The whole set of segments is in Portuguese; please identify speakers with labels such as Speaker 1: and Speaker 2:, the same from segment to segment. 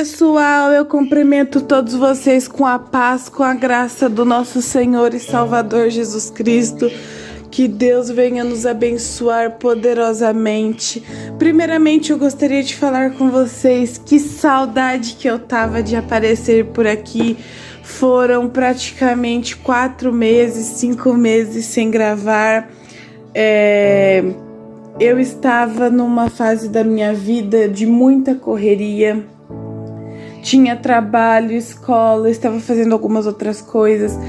Speaker 1: pessoal, eu cumprimento todos vocês com a paz, com a graça do nosso Senhor e Salvador Jesus Cristo. Que Deus venha nos abençoar poderosamente. Primeiramente, eu gostaria de falar com vocês que saudade que eu tava de aparecer por aqui. Foram praticamente 4 meses, 5 meses sem gravar. Eu estava numa fase da minha vida de muita correria. Tinha trabalho, escola, estava fazendo algumas outras coisas.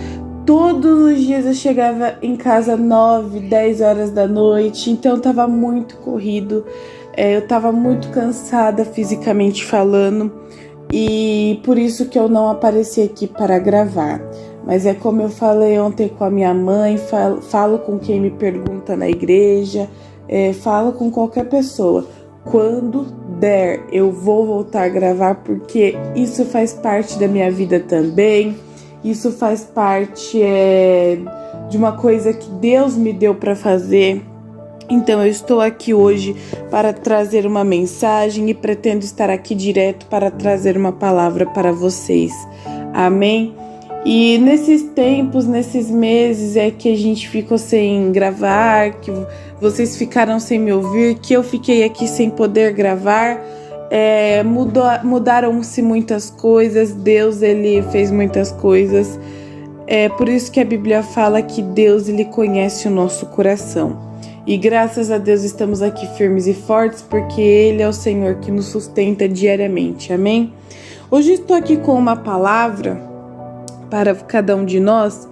Speaker 1: Todos os dias eu chegava em casa 9, 10 horas da noite, então estava muito corrido. Eu estava muito cansada fisicamente falando e por isso que eu não apareci aqui para gravar. Mas é como eu falei ontem com a minha mãe, falo com quem me pergunta na igreja, falo com qualquer pessoa. Quando der, eu vou voltar a gravar porque isso faz parte da minha vida também. Isso faz parte de uma coisa que Deus me deu para fazer. Então eu estou aqui hoje para trazer uma mensagem e pretendo estar aqui direto para trazer uma palavra para vocês. Amém? E nesses tempos, nesses meses que a gente ficou sem gravar, que vocês ficaram sem me ouvir, que eu fiquei aqui sem poder gravar, mudaram-se muitas coisas. Deus, ele fez muitas coisas. Por isso que a Bíblia fala que Deus, ele conhece o nosso coração. E graças a Deus estamos aqui firmes e fortes, porque Ele é o Senhor que nos sustenta diariamente. Amém? Hoje estou aqui com uma palavra para cada um de nós,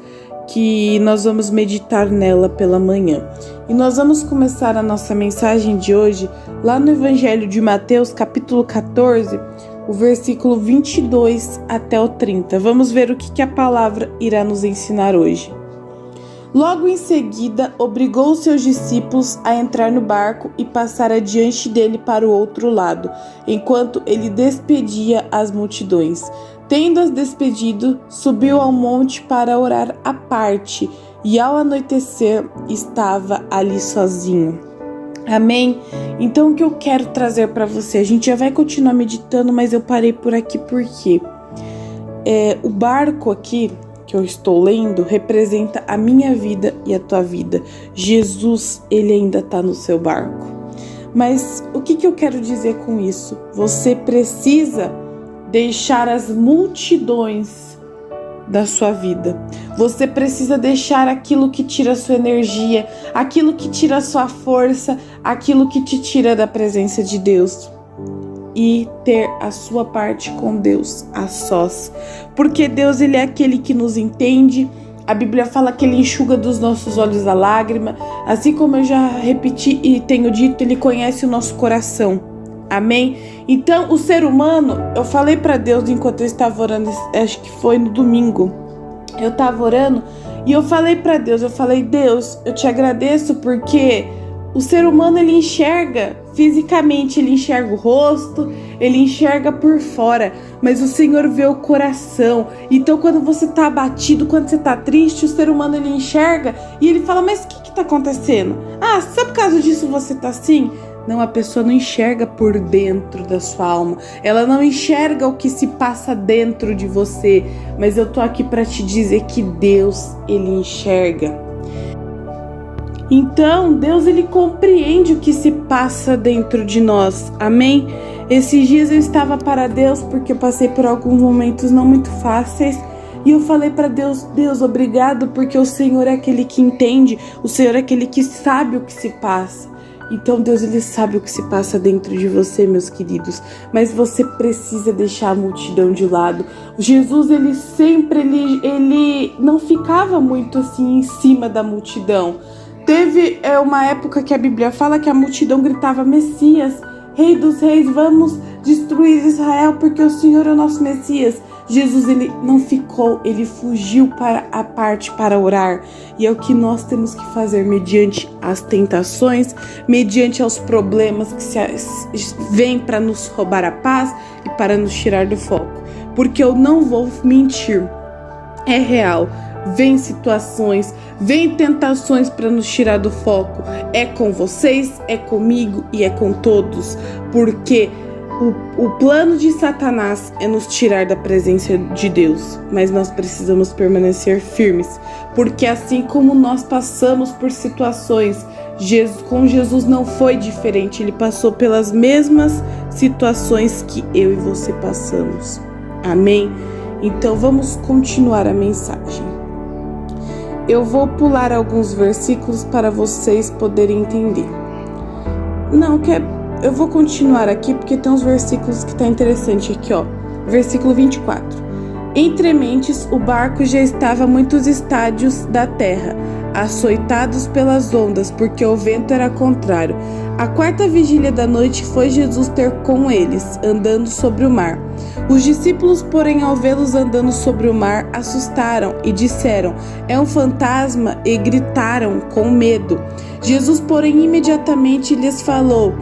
Speaker 1: que nós vamos meditar nela pela manhã. E nós vamos começar a nossa mensagem de hoje lá no Evangelho de Mateus, capítulo 14, o versículo 22 até o 30. Vamos ver o que a palavra irá nos ensinar hoje. Logo em seguida, obrigou seus discípulos a entrar no barco e passar adiante dele para o outro lado, enquanto ele despedia as multidões. Tendo-as despedido, subiu ao monte para orar à parte, e ao anoitecer estava ali sozinho. Amém? Então o que eu quero trazer para você, a gente já vai continuar meditando, mas eu parei por aqui porque o barco aqui que eu estou lendo representa a minha vida e a tua vida. Jesus, ele ainda está no seu barco. Mas o que eu quero dizer com isso? Você precisa deixar as multidões da sua vida. Você precisa deixar aquilo que tira a sua energia, aquilo que tira a sua força, aquilo que te tira da presença de Deus. E ter a sua parte com Deus a sós. Porque Deus, ele é aquele que nos entende. A Bíblia fala que ele enxuga dos nossos olhos a lágrima. Assim como eu já repeti e tenho dito, ele conhece o nosso coração. Amém? Então, o ser humano, eu falei para Deus enquanto eu estava orando, acho que foi no domingo. Eu estava orando e eu falei para Deus, Deus, eu te agradeço porque o ser humano, ele enxerga fisicamente, ele enxerga o rosto, ele enxerga por fora, mas o Senhor vê o coração. Então, quando você tá abatido, quando você tá triste, o ser humano, ele enxerga e ele fala, mas o que tá acontecendo? Só por causa disso você tá assim? Não, a pessoa não enxerga por dentro da sua alma. Ela não enxerga o que se passa dentro de você. Mas eu tô aqui para te dizer que Deus, ele enxerga. Então, Deus, ele compreende o que se passa dentro de nós. Amém? Esses dias eu estava para Deus porque eu passei por alguns momentos não muito fáceis. E eu falei para Deus, Deus, obrigado porque o Senhor é aquele que entende. O Senhor é aquele que sabe o que se passa. Então Deus, ele sabe o que se passa dentro de você, meus queridos, mas você precisa deixar a multidão de lado. Jesus, ele sempre, ele não ficava muito assim em cima da multidão. Teve uma época que a Bíblia fala que a multidão gritava, Messias, Rei dos Reis, vamos destruir Israel porque o Senhor é o nosso Messias. Jesus, ele não ficou, ele fugiu para a parte para orar. E é o que nós temos que fazer mediante as tentações, mediante aos problemas que vêm para nos roubar a paz e para nos tirar do foco. Porque eu não vou mentir, é real. Vem situações, vem tentações para nos tirar do foco. É com vocês, é comigo e é com todos. Porque O plano de Satanás é nos tirar da presença de Deus, mas nós precisamos permanecer firmes, porque assim como nós passamos por situações, com Jesus não foi diferente, ele passou pelas mesmas situações que eu e você passamos. Amém? Então vamos continuar a mensagem. Eu vou pular alguns versículos para vocês poderem entender. Eu vou continuar aqui porque tem uns versículos que tá interessante aqui, ó. Versículo 24. Entre mentes, o barco já estava a muitos estádios da terra, açoitados pelas ondas, porque o vento era contrário. A quarta vigília da noite foi Jesus ter com eles, andando sobre o mar. Os discípulos, porém, ao vê-los andando sobre o mar, assustaram e disseram: é um fantasma, e gritaram com medo. Jesus, porém, imediatamente lhes falou: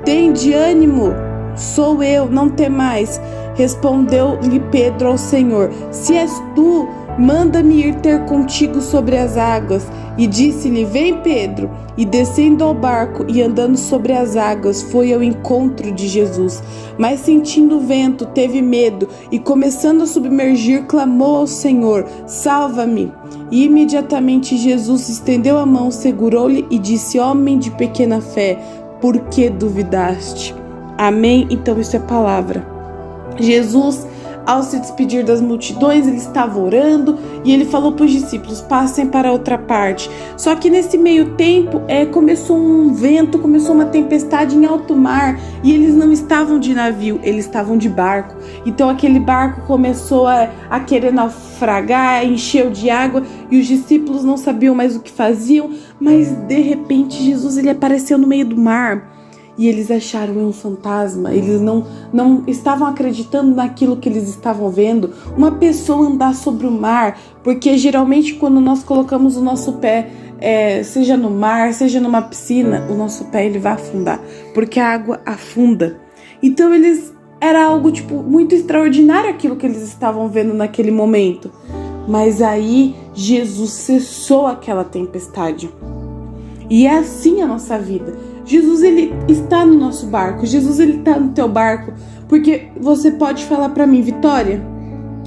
Speaker 1: tende ânimo, sou eu, não temais. Respondeu-lhe Pedro ao Senhor: se és tu, manda-me ir ter contigo sobre as águas. E disse-lhe: vem, Pedro. E descendo ao barco e andando sobre as águas, foi ao encontro de Jesus. Mas sentindo o vento, teve medo e, começando a submergir, clamou ao Senhor: salva-me. E imediatamente Jesus estendeu a mão, segurou-lhe e disse: homem de pequena fé, por que duvidaste? Amém? Então isso é palavra. Jesus, ao se despedir das multidões, ele estava orando e ele falou para os discípulos: passem para outra parte. Só que nesse meio tempo começou um vento, começou uma tempestade em alto mar e eles não estavam de navio, eles estavam de barco. Então aquele barco começou a querer naufragar, encheu de água e os discípulos não sabiam mais o que faziam, mas de repente Jesus ele apareceu no meio do mar. E eles acharam um fantasma, eles não estavam acreditando naquilo que eles estavam vendo, uma pessoa andar sobre o mar, porque geralmente quando nós colocamos o nosso pé, seja no mar, seja numa piscina, o nosso pé ele vai afundar, porque a água afunda. Então era algo muito extraordinário aquilo que eles estavam vendo naquele momento. Mas aí Jesus cessou aquela tempestade. E é assim a nossa vida. Jesus, ele está no nosso barco. Jesus, ele está no teu barco. Porque você pode falar para mim: Vitória,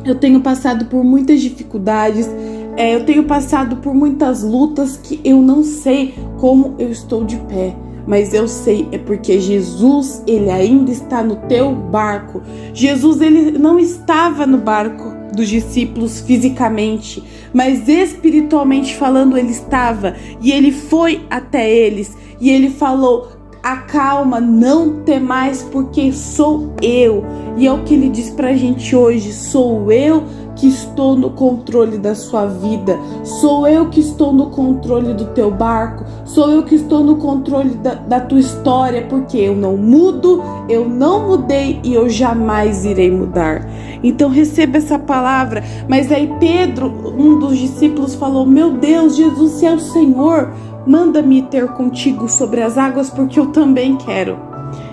Speaker 1: eu tenho passado por muitas dificuldades, eu tenho passado por muitas lutas que eu não sei como eu estou de pé. Mas eu sei, é porque Jesus, ele ainda está no teu barco. Jesus, ele não estava no barco dos discípulos fisicamente, mas espiritualmente falando ele estava, e ele foi até eles e ele falou: acalma, não temais, porque sou eu. E é o que ele diz pra gente hoje: sou eu que estou no controle da sua vida, sou eu que estou no controle do teu barco, sou eu que estou no controle da tua história, porque eu não mudo, eu não mudei e eu jamais irei mudar. Então receba essa palavra. Mas aí Pedro, um dos discípulos, falou: meu Deus, Jesus, se é o Senhor, manda-me ter contigo sobre as águas, porque eu também quero.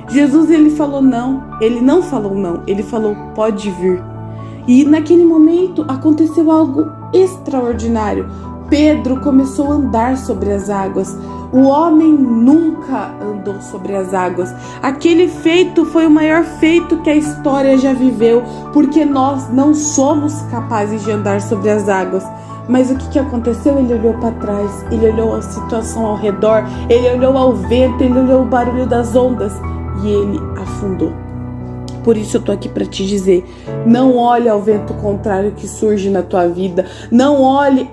Speaker 1: Jesus, ele falou não, ele não falou não, ele falou: pode vir. E naquele momento aconteceu algo extraordinário. Pedro começou a andar sobre as águas. O homem nunca andou sobre as águas. Aquele feito foi o maior feito que a história já viveu, porque nós não somos capazes de andar sobre as águas. Mas o que aconteceu? Ele olhou para trás, ele olhou a situação ao redor, ele olhou ao vento, ele olhou o barulho das ondas e ele afundou. Por isso eu tô aqui para te dizer: não olhe ao vento contrário que surge na tua vida, não olhe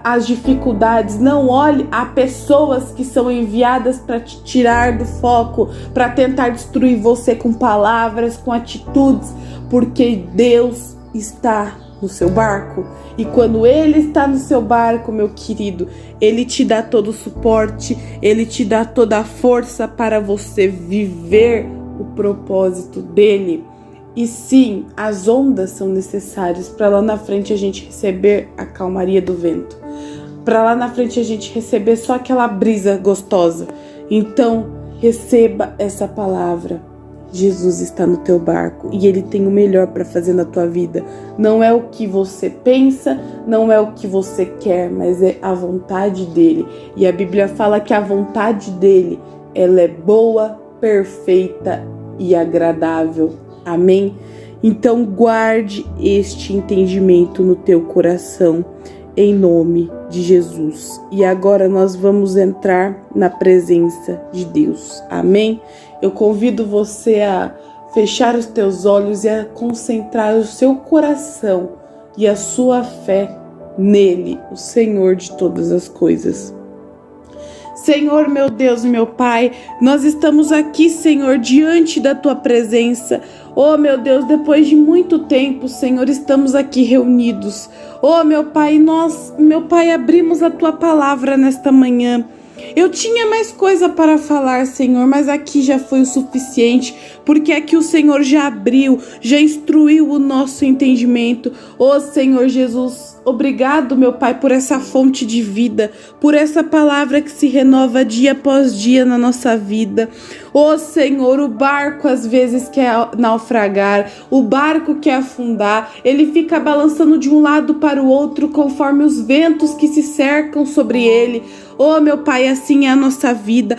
Speaker 1: as dificuldades, não olhe a pessoas que são enviadas para te tirar do foco, para tentar destruir você com palavras, com atitudes, porque Deus está no seu barco. E quando ele está no seu barco, meu querido, ele te dá todo o suporte, ele te dá toda a força para você viver o propósito dele. E sim, as ondas são necessárias para lá na frente a gente receber a calmaria do vento, para lá na frente a gente receber só aquela brisa gostosa. Então receba essa palavra: Jesus está no teu barco e ele tem o melhor para fazer na tua vida. Não é o que você pensa, não é o que você quer, mas é a vontade dele. E a Bíblia fala que a vontade dele, ela é boa, perfeita e agradável. Amém? Então guarde este entendimento no teu coração, em nome de Jesus. E agora nós vamos entrar na presença de Deus. Amém? Eu convido você a fechar os teus olhos e a concentrar o seu coração e a sua fé nele, o Senhor de todas as coisas. Senhor, meu Deus, meu Pai, nós estamos aqui, Senhor, diante da Tua presença. Oh, meu Deus, depois de muito tempo, Senhor, estamos aqui reunidos. Oh, meu Pai, meu Pai, abrimos a Tua palavra nesta manhã. Eu tinha mais coisa para falar, Senhor, mas aqui já foi o suficiente, porque aqui o Senhor já abriu, já instruiu o nosso entendimento. Oh, Senhor Jesus, obrigado, meu Pai, por essa fonte de vida, por essa palavra que se renova dia após dia na nossa vida. Oh, Senhor, o barco às vezes quer naufragar, o barco quer afundar, ele fica balançando de um lado para o outro conforme os ventos que se cercam sobre ele. Oh, meu Pai, assim é a nossa vida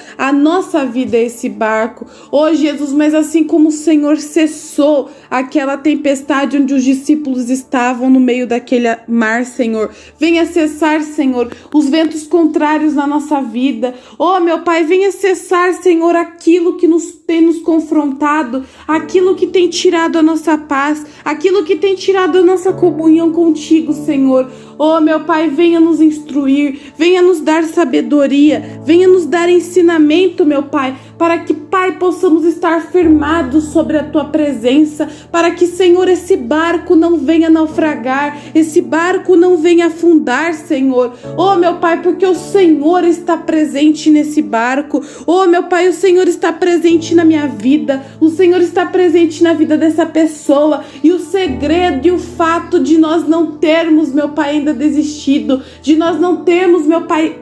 Speaker 1: é esse barco. Oh, Jesus, mas assim como o Senhor cessou aquela tempestade onde os discípulos estavam no meio daquele mar, Senhor, venha cessar, Senhor, os ventos contrários na nossa vida. Oh, meu Pai, venha cessar, Senhor, aquilo que tem nos confrontado, aquilo que tem tirado a nossa paz, aquilo que tem tirado a nossa comunhão contigo, Senhor. Oh, meu Pai, venha nos instruir, venha nos dar sabedoria, venha nos dar ensinamento, meu Pai, para que, Pai, possamos estar firmados sobre a Tua presença, para que, Senhor, esse barco não venha naufragar, esse barco não venha afundar, Senhor. Oh, meu Pai, porque o Senhor está presente nesse barco. Oh, meu Pai, o Senhor está presente na minha vida, o Senhor está presente na vida dessa pessoa, e o segredo e o fato de nós não termos, meu Pai, ainda desistido, de nós não termos, meu Pai,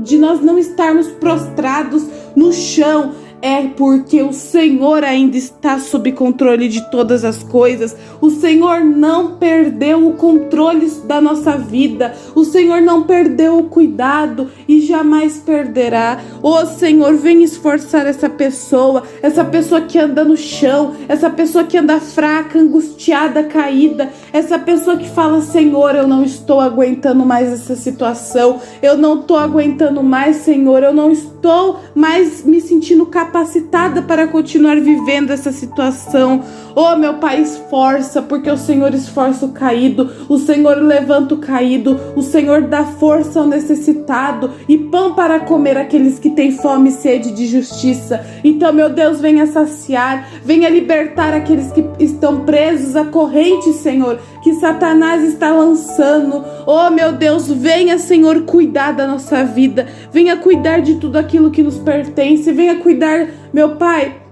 Speaker 1: de nós não estarmos prostrados no chão, é porque o Senhor ainda está sob controle de todas as coisas. O Senhor não perdeu o controle da nossa vida. O Senhor não perdeu o cuidado e jamais perderá. Oh, Senhor, vem esforçar essa pessoa que anda no chão, essa pessoa que anda fraca, angustiada, caída, essa pessoa que fala: Senhor, eu não estou aguentando mais essa situação, eu não estou aguentando mais, Senhor, eu não estou mais me sentindo capacitada para continuar vivendo essa situação. Oh, meu Pai, esforça, porque o Senhor esforça o caído, o Senhor levanta o caído, o Senhor dá força ao necessitado e pão para comer aqueles que têm fome e sede de justiça. Então, meu Deus, venha saciar, venha libertar aqueles que estão presos a corrente, Senhor, que Satanás está lançando. Oh, meu Deus, venha, Senhor, cuidar da nossa vida, venha cuidar de tudo aquilo que nos pertence, venha cuidar, meu Pai,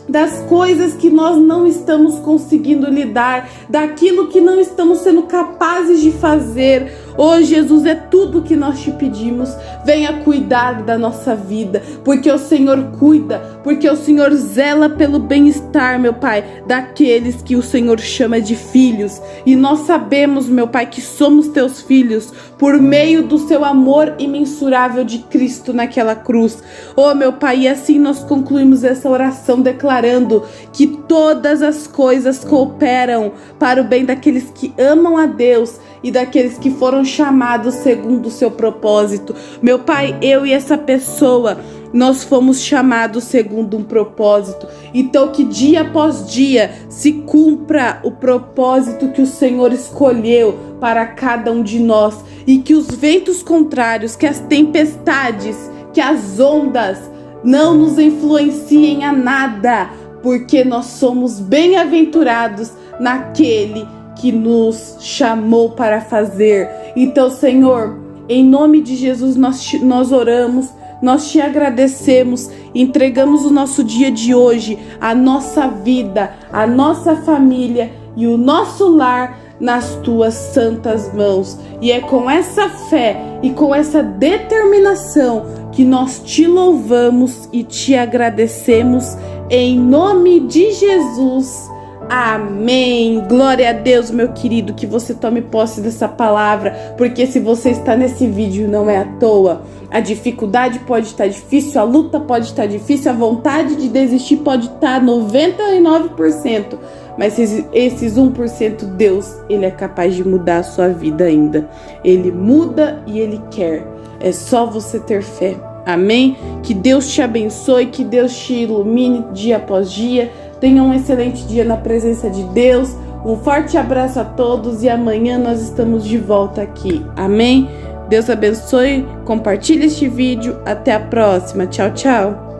Speaker 1: das coisas que nós não estamos conseguindo lidar, daquilo que não estamos sendo capazes de fazer. Oh, Jesus, é tudo que nós te pedimos. Venha cuidar da nossa vida, porque o Senhor cuida, porque o Senhor zela pelo bem-estar, meu Pai, daqueles que o Senhor chama de filhos. E nós sabemos, meu Pai, que somos teus filhos por meio do seu amor imensurável de Cristo naquela cruz. Oh, meu Pai, e assim nós concluímos essa oração declarando que todas as coisas cooperam para o bem daqueles que amam a Deus e daqueles que foram chamados segundo o seu propósito. Meu Pai, eu e essa pessoa, nós fomos chamados segundo um propósito. Então que dia após dia se cumpra o propósito que o Senhor escolheu para cada um de nós, e que os ventos contrários, que as tempestades, que as ondas não nos influenciem a nada, porque nós somos bem-aventurados naquele que nos chamou para fazer. Então, Senhor, em nome de Jesus, nós oramos, nós te agradecemos, entregamos o nosso dia de hoje, a nossa vida, a nossa família e o nosso lar nas tuas santas mãos. E é com essa fé e com essa determinação que nós te louvamos e te agradecemos, em nome de Jesus. Amém. Glória a Deus, meu querido, que você tome posse dessa palavra, porque se você está nesse vídeo não é à toa. A dificuldade pode estar difícil, a luta pode estar difícil, a vontade de desistir pode estar 99%, mas esses 1%, Deus, Ele é capaz de mudar a sua vida ainda. Ele muda e Ele quer. É só você ter fé. Amém? Que Deus te abençoe, que Deus te ilumine dia após dia. Tenha um excelente dia na presença de Deus. Um forte abraço a todos e amanhã nós estamos de volta aqui. Amém? Deus abençoe. Compartilhe este vídeo. Até a próxima. Tchau, tchau.